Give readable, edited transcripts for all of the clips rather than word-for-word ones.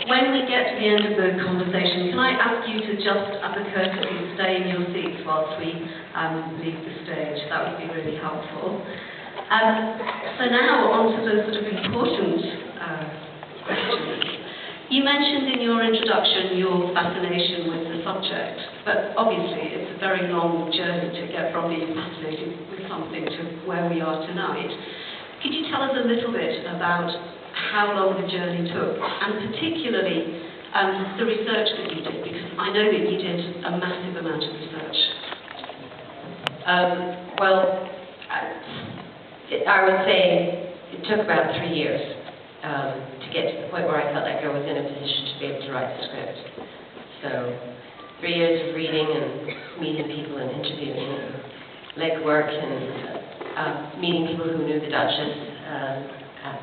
when we get to the end of the conversation, can I ask you to just, as a courtesy, stay in your seats whilst we leave the stage? That would be really helpful. So now on to the sort of important questions. You mentioned in your introduction your fascination with the subject, but obviously it's a very long journey to get from being fascinated with something to where we are tonight. Could you tell us a little bit about how long the journey took, and particularly the research that you did, because I know that you did a massive amount of research. I would say it took about 3 years to get to the point where I felt like I was in a position to be able to write the script. So 3 years of reading and meeting people and interviewing and legwork and meeting people who knew the Duchess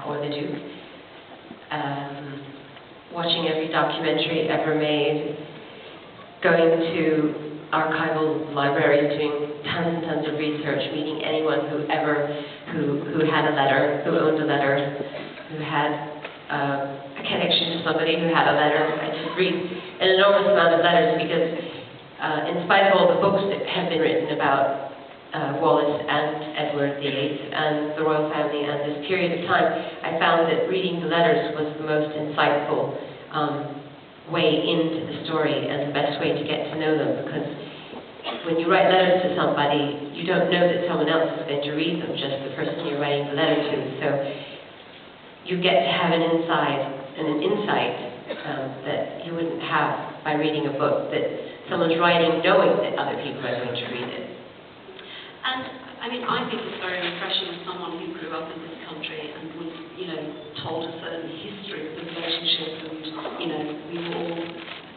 or the Duke, watching every documentary ever made, going to archival libraries, doing tons and tons of research, meeting anyone who had a letter, who owned a letter, who had a connection to somebody who had a letter. I just read an enormous amount of letters because in spite of all the books that have been written about Wallace and Edward VIII and the royal family and this period of time, I found that reading the letters was the most insightful way into the story and the best way to get to know them, because when you write letters to somebody, you don't know that someone else is going to read them, just the person you're writing the letter to. So you get to have an insight that you wouldn't have by reading a book that someone's writing knowing that other people are going to read it. And I mean, I think it's very refreshing as someone who grew up in this country and was, told a certain history of the relationship, and, we were all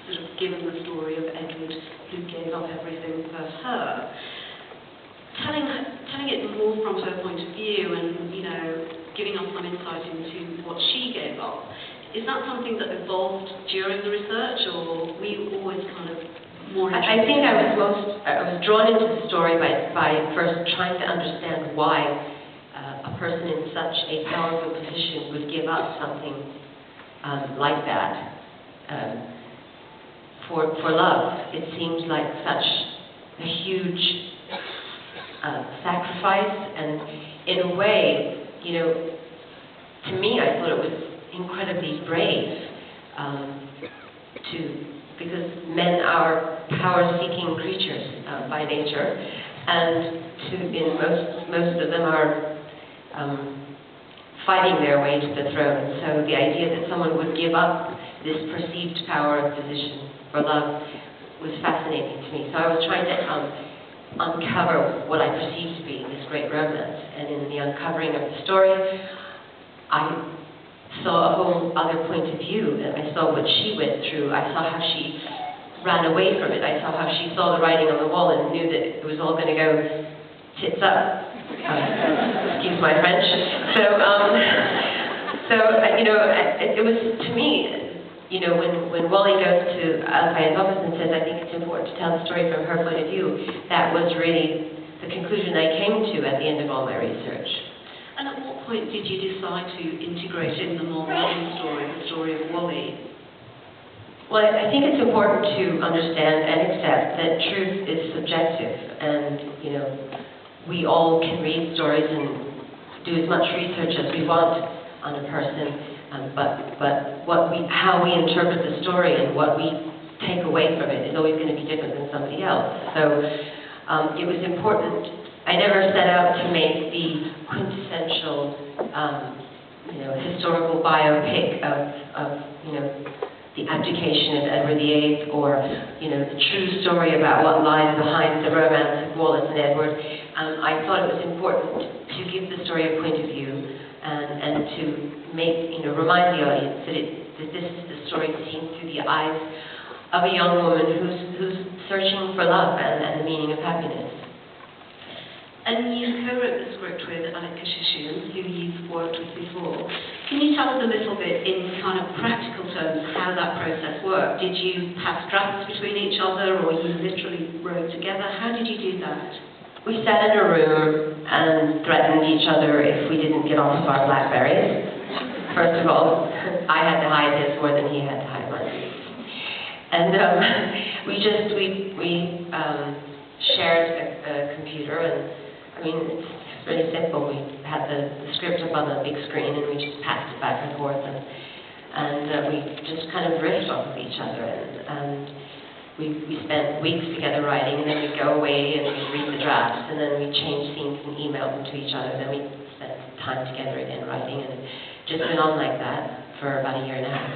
sort of given the story of Edward who gave up everything for her. Telling it more from her point of view and, giving us some insight into what she gave up, is that something that evolved during the research, or were you always kind of more interested? I think I was drawn into the story by first trying to understand why a person in such a powerful position would give up something like that for love. It seemed like such a huge sacrifice, and in a way, to me, I thought it was incredibly brave because men are power-seeking creatures by nature, and most of them are fighting their way to the throne. So the idea that someone would give up this perceived power of position for love was fascinating to me. So I was trying to uncover what I perceived to be this great romance, and in the uncovering of the story, I saw a whole other point of view. I saw what she went through. I saw how she ran away from it. I saw how she saw the writing on the wall and knew that it was all going to go tits up. Excuse my French. It was, to me, when Wally goes to Alfayet's office and says, I think it's important to tell the story from her point of view, that was really the conclusion I came to at the end of all my research. And at what point did you decide to integrate in the more modern story, the story of Wally? Well, I think it's important to understand and accept that truth is subjective, and we all can read stories and do as much research as we want on a person, but how we interpret the story and what we take away from it is always going to be different than somebody else. So it was important. I never set out to make the quintessential, historical biopic of the abdication of Edward VIII, or the true story about what lies behind the romance of Wallace and Edward. I thought it was important to give the story a point of view and to remind the audience that this is the story seen through the eyes of a young woman who's searching for love and the meaning of happiness. And you co-wrote the script with Alec Kashishian, who you've worked with before. Can you tell us a little bit, in kind of practical terms, how that process worked? Did you pass drafts between each other, or you literally wrote together? How did you do that? We sat in a room and threatened each other if we didn't get off of our Blackberries, first of all. I had to hide his more than he had to hide mine. And we shared a computer, and I mean, it's really simple. We had the script up on a big screen, and we just passed it back and forth, and we just kind of riffed off of each other, and we spent weeks together writing, and then we'd go away and we'd read the drafts, and then we'd change scenes and email them to each other, then we'd spend time together again writing, and it's just been on like that for about a year and a half.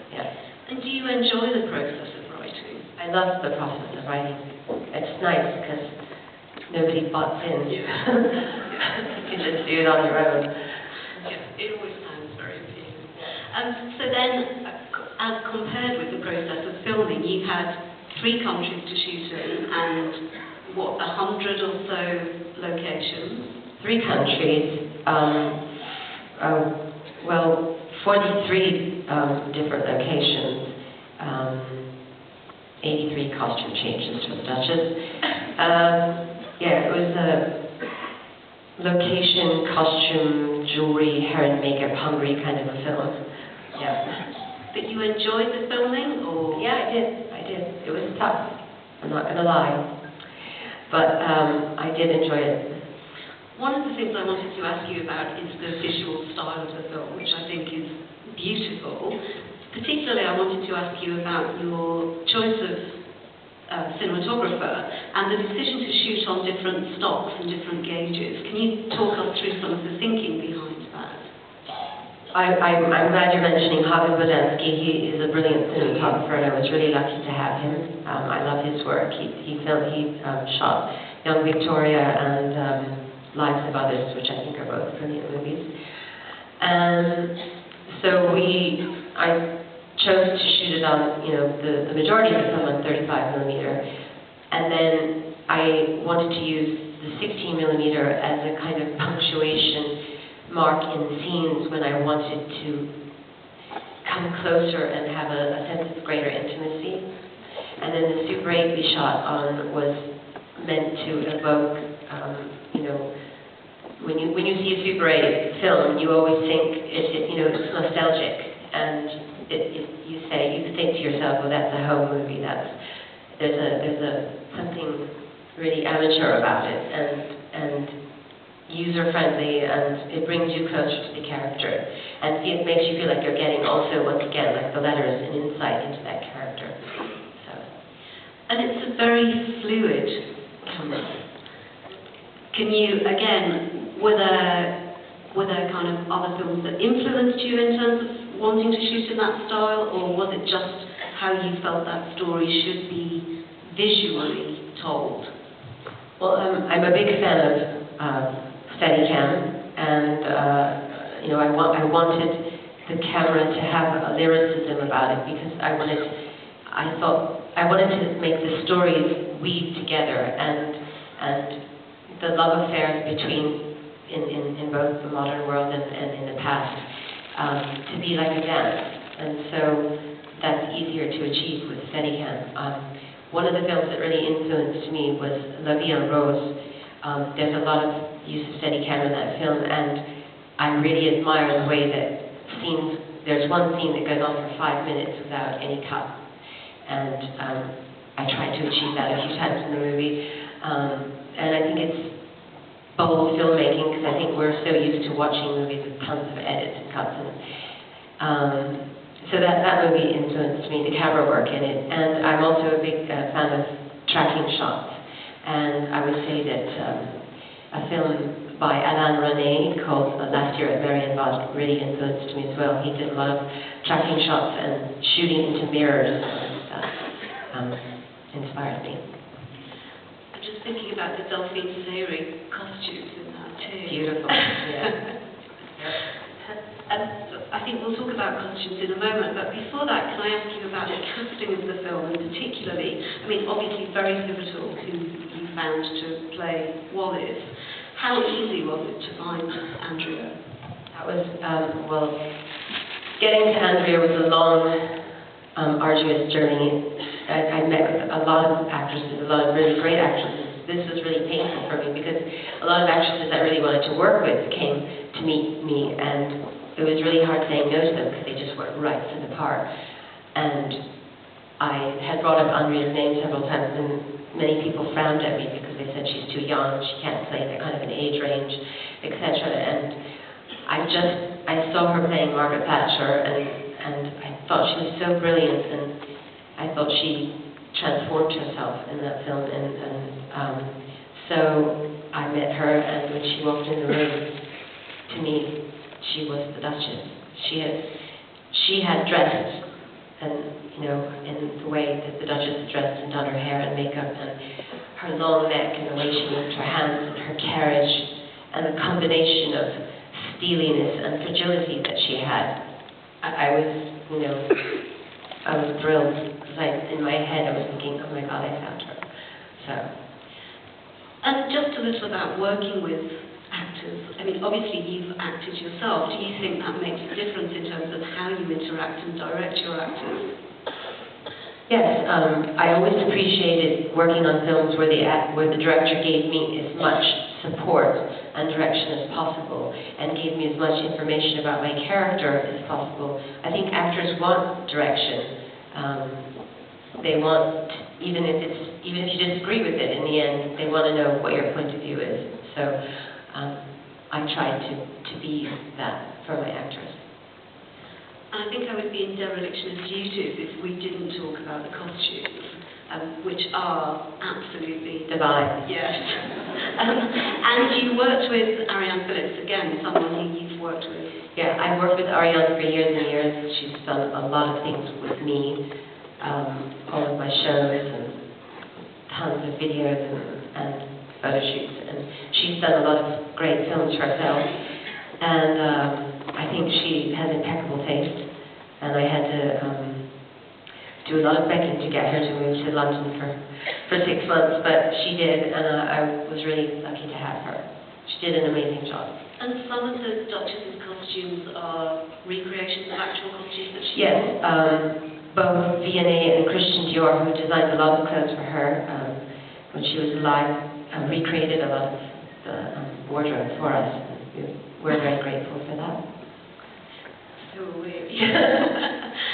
Yeah. And do you enjoy the process of writing? I love the process of writing. It's nice because nobody butts in. You can just do it on your own. Yeah, it always sounds very appealing. So then, as compared with the process of filming, you had 3 countries to shoot in, and what, 100 or so locations? 3 countries. Well, 43 different locations. 83 costume changes to the Duchess. Yeah, it was a location, costume, jewelry, hair and makeup, hungry kind of a film. Yeah. But you enjoyed the filming, or? Yeah, I did. It was tough. I'm not going to lie. But I did enjoy it. One of the things I wanted to ask you about is the visual style of the film, which I think is beautiful. Particularly, I wanted to ask you about your choice of cinematographer and the decision to shoot on different stocks and different gauges. Can you talk us through some of the thinking behind that? I'm glad you're mentioning Javier Bodansky. He is a brilliant cinematographer, and I was really lucky to have him. I love his work. He shot Young Victoria and Lives of Others, which I think are both brilliant movies. So I chose to shoot it on, the majority of the film on 35mm, and then I wanted to use the 16mm as a kind of punctuation mark in scenes when I wanted to come closer and have a sense of greater intimacy. And then the Super 8 we shot on was meant to evoke, when you see a Super 8 film, you always think it's nostalgic, and you think to yourself, well, that's a home movie. There's something really amateur about it, and user-friendly, and it brings you closer to the character, and it makes you feel like you're getting also, once again, like the letters, an insight into that character. So. And it's a very fluid camera. Can you, again, were there kind of other films that influenced you in terms of wanting to shoot in that style, or was it just how you felt that story should be visually told? Well, I'm a big fan of Steadicam, and I wanted the camera to have a lyricism about it, because I wanted to make the stories weave together, and the love affairs between in both the modern world and in the past to be like a dance, and so that's easier to achieve with Steadicam. One of the films that really influenced me was La Vie en Rose. There's a lot of use of Steadicam in that film, and I really admire the way that there's one scene that goes on for 5 minutes without any cut, and I tried to achieve that a few times in the movie, and I think it's bold filmmaking, because I think we're so used to watching movies with tons of edits and cuts, and so that movie influenced me, the camera work in it. And I'm also a big fan of tracking shots, and I would say that a film by Alain René called Last Year at Marienbad really influenced me as well. He did a lot of tracking shots and shooting into mirrors, and inspired me. I'm just thinking about the Delphine Seyrig costumes in that too. Beautiful, yeah. I think we'll talk about costumes in a moment, but before that, can I ask you about the casting of the film, and particularly, obviously very pivotal who you found to play Wallis. How easy was it to find Andrea? That was, getting to Andrea was a long, arduous journey. I met with a lot of actresses, a lot of really great actresses. This was really painful for me, because a lot of actresses I really wanted to work with came to meet me, and it was really hard saying no to them because they just weren't right for the part. And I had brought up Andrea's name several times, and many people frowned at me because they said she's too young, she can't play that kind of an age range, etc. And I saw her playing Margaret Thatcher, and I thought she was so brilliant, and I thought she transformed herself in that film, and so I met her, and when she walked in the room, to me, she was the Duchess. She had dressed, and in the way that the Duchess had dressed and done her hair and makeup, and her long neck and the way she moved her hands and her carriage, and the combination of steeliness and fragility that she had. I was thrilled, because in my head I was thinking, oh my God, I found her. So. And just a little about working with actors. I mean, obviously you've acted yourself. Do you think that makes a difference in terms of how you interact and direct your actors? Yes, I always appreciated working on films where the director gave me as much support and direction as possible, and gave me as much information about my character as possible. I think actors want direction. They want, even if you disagree with it in the end, they want to know what your point of view is. So I tried to be that for my actors. I think I would be in dereliction of duties if we didn't talk about the costumes, which are absolutely divine. Yes. And you worked with Ariane Phillips, again, someone who you've worked with. Yeah, I've worked with Ariane for years and years. She's done a lot of things with me, all of my shows and tons of videos and photo shoots. And she's done a lot of great films herself. And I think she has impeccable taste. And I had to do a lot of begging to get her to move to London for 6 months, but she did, and I was really lucky to have her. She did an amazing job. And some of the Duchess's costumes are recreations of actual costumes that she Yes, wore? both V&A and Christian Dior, who designed a lot of clothes for her when she was alive, recreated a lot of the wardrobe for us. We're very grateful for that. So weird.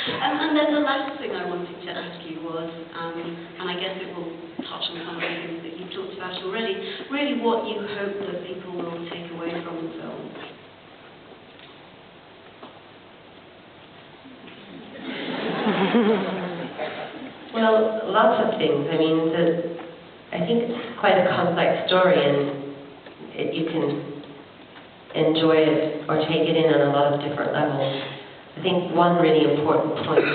And then the last thing I wanted to ask you was, and I guess it will touch on some of the things that you've talked about already, really what you hope that people will take away from the film. Well, lots of things. I mean, I think it's quite a complex story, and you can enjoy it or take it in on a lot of different levels. I think one really important point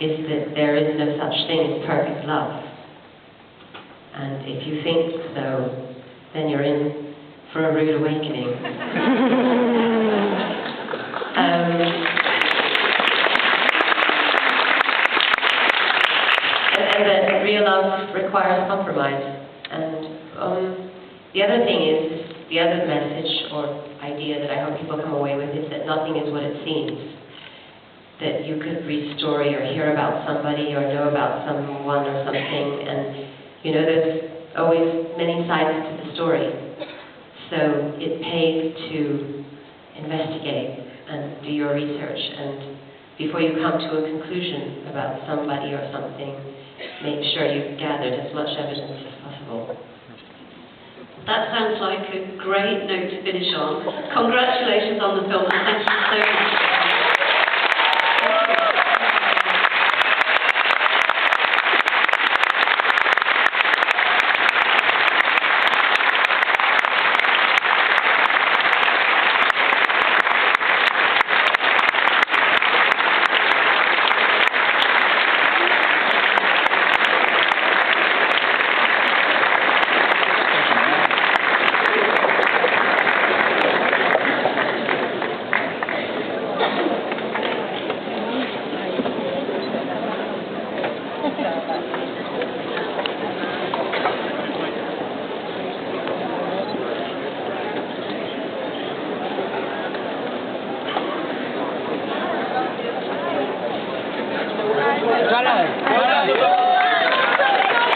is that there is no such thing as perfect love. And if you think so, then you're in for a rude awakening. And that real love requires compromise. And the other thing is, the other message or idea that I hope people come away with is that nothing is what it seems. That you could read a story or hear about somebody or know about someone or something, and there's always many sides to the story. So it pays to investigate and do your research, and before you come to a conclusion about somebody or something, make sure you've gathered as much evidence as possible. That sounds like a great note to finish on. Congratulations on the film, and thank you so much.